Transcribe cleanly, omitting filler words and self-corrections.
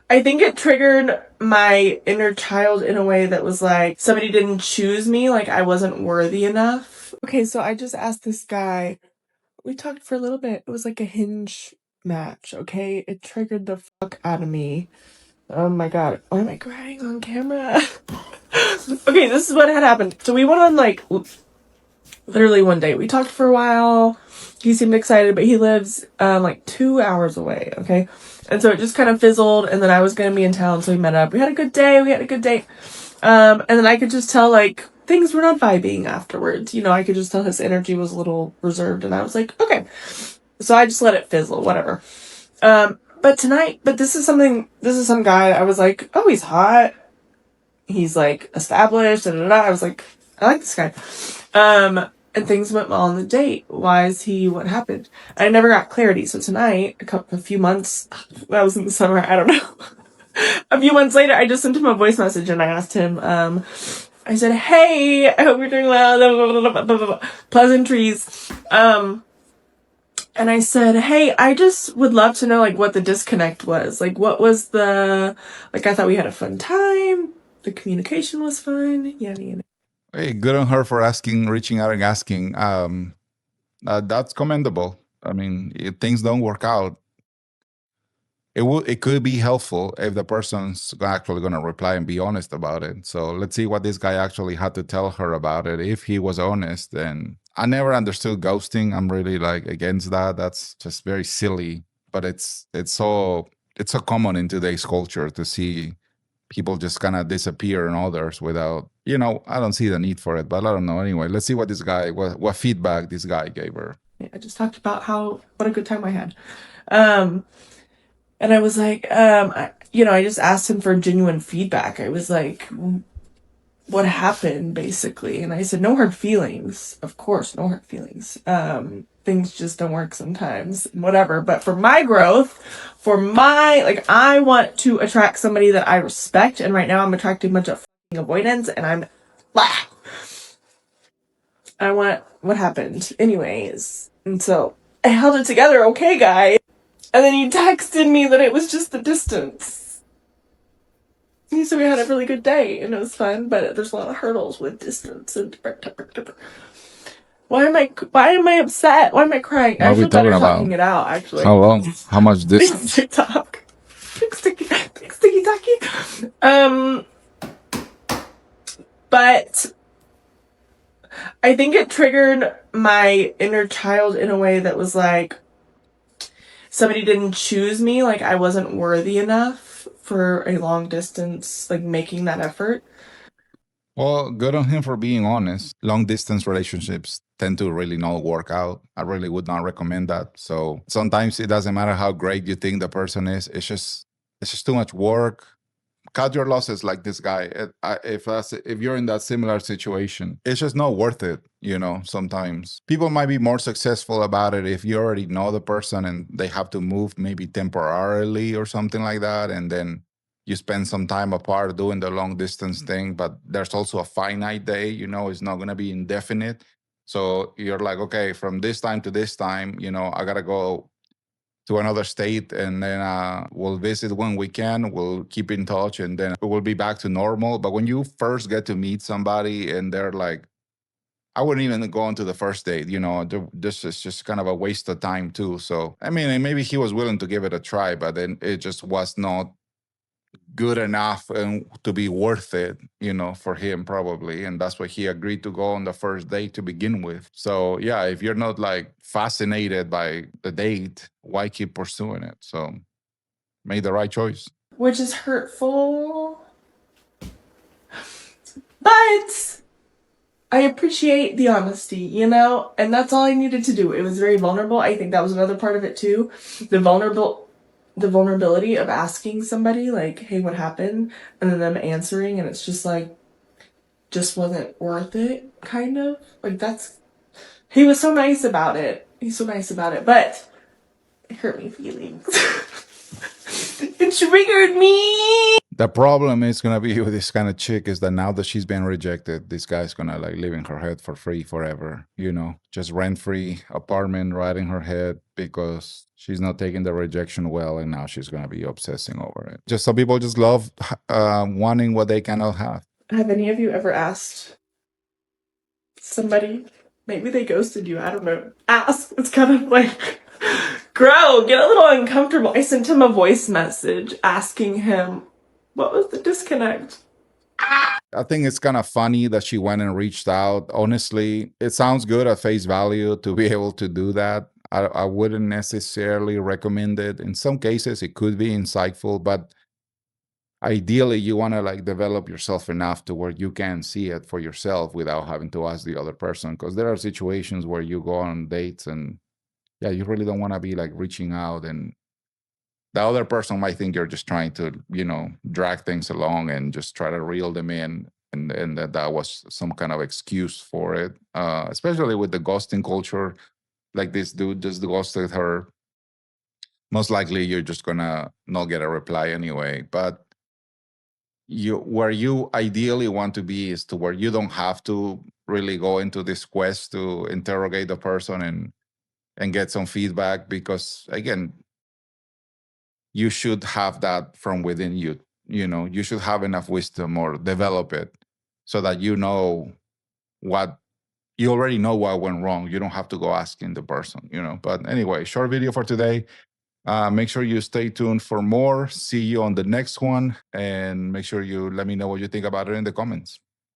I think it triggered my inner child in a way that was like, somebody didn't choose me, like I wasn't worthy enough. Okay, so I just asked this guy, we talked for a little bit. It was like a Hinge match, okay? It triggered the fuck out of me. Oh my god. Why am I crying on camera? Okay, this is what had happened. So we went on like literally one date. We talked for a while. He seemed excited, but he lives like 2 hours away, okay? And so it just kind of fizzled, and then I was gonna be in town, so we met up. We had a good day, we had a good date. And then I could just tell like things were not vibing afterwards. You know, I could just tell his energy was a little reserved, and I was like, okay. So I just let it fizzle, whatever. But tonight, this is some guy, I was like, oh, he's hot. He's like established, da, da, da. I was like, I like this guy. And things went well on the date. Why is he, what happened? I never got clarity. So tonight, a few months, that was in the summer, I don't know. A few months later, I just sent him a voice message and I asked him, I said, hey, I hope you're doing well, blah, blah, blah, blah, pleasantries. And I said, hey, I just would love to know, like, what the disconnect was. Like, what was I thought we had a fun time. The communication was fine. Yada, yada. Hey, good on her for reaching out and asking. That's commendable. I mean, if things don't work out, it could be helpful if the person's actually going to reply and be honest about it. So let's see what this guy actually had to tell her about it. If he was honest, then I never understood ghosting. I'm really like against that. That's just very silly. But it's so common in today's culture to see people just kind of disappear and others without, I don't see the need for it, but I don't know. Anyway, let's see what what feedback this guy gave her. I just talked about what a good time I had. And I was like, I just asked him for genuine feedback. I was like, what happened, basically? And I said, no hard feelings. Of course, no hard feelings. Things just don't work sometimes, whatever. But for my growth, I want to attract somebody that I respect. And right now I'm attracting a bunch of avoidance and I'm, what happened? Anyways. And so I held it together. Okay, guy. And then he texted me that it was just the distance. He said we had a really good day and it was fun, but there's a lot of hurdles with distance and Why am I upset? Why am I crying? What I are we feel better talking about? talking it out, actually. How long? How much distance? TikTok. Sticky tacky. But I think it triggered my inner child in a way that was like, somebody didn't choose me, like I wasn't worthy enough for a long distance, like making that effort. Well, good on him for being honest. Long distance relationships tend to really not work out. I really would not recommend that. So sometimes it doesn't matter how great you think the person is. It's just too much work. Cut your losses like this guy. If you're in that similar situation, it's just not worth it. Sometimes people might be more successful about it if you already know the person and they have to move maybe temporarily or something like that, and then you spend some time apart doing the long distance thing. But there's also a finite day. It's not going to be indefinite. So you're like, okay, from this time to this time, I gotta go to another state, and then we'll visit when we can. We'll keep in touch, and then we'll be back to normal. But when you first get to meet somebody and they're like, I wouldn't even go into the first date, this is just kind of a waste of time too. So, I mean, and maybe he was willing to give it a try, but then it just was not good enough and to be worth it, for him probably. And that's why he agreed to go on the first date to begin with. So yeah, if you're not like fascinated by the date, why keep pursuing it? So made the right choice. Which is hurtful. But I appreciate the honesty, and that's all I needed to do. It was very vulnerable. I think that was another part of it too. The vulnerability of asking somebody like, hey, what happened? And then them answering, and it's just like, just wasn't worth it, kind of. Like, he was so nice about it. He's so nice about it, but it hurt me feelings. It triggered me. The problem is gonna be with this kind of chick is that now that she's been rejected, this guy's gonna like live in her head for free forever. You know, just rent free apartment right in her head because she's not taking the rejection well, and now she's gonna be obsessing over it. Just some people just love wanting what they cannot have. Have any of you ever asked somebody, maybe they ghosted you, I don't know, ask? It's kind of like, grow, get a little uncomfortable. I sent him a voice message asking him, what was the disconnect? I think it's kind of funny that she went and reached out. Honestly, it sounds good at face value to be able to do that. I wouldn't necessarily recommend it. In some cases, it could be insightful, but ideally, you want to like develop yourself enough to where you can see it for yourself without having to ask the other person. Because there are situations where you go on dates and yeah, you really don't want to be like reaching out, and the other person might think you're just trying to, you know, drag things along and just try to reel them in, and that was some kind of excuse for it. Especially with the ghosting culture, like this dude just ghosted her. Most likely, you're just gonna not get a reply anyway. But you, where you ideally want to be is to where you don't have to really go into this quest to interrogate the person and get some feedback, because again, you should have that from within you. You know, you should have enough wisdom or develop it so that you know what, you already know what went wrong. You don't have to go asking the person, you know. But anyway, short video for today. Make sure you stay tuned for more. See you on the next one, and make sure you let me know what you think about it in the comments.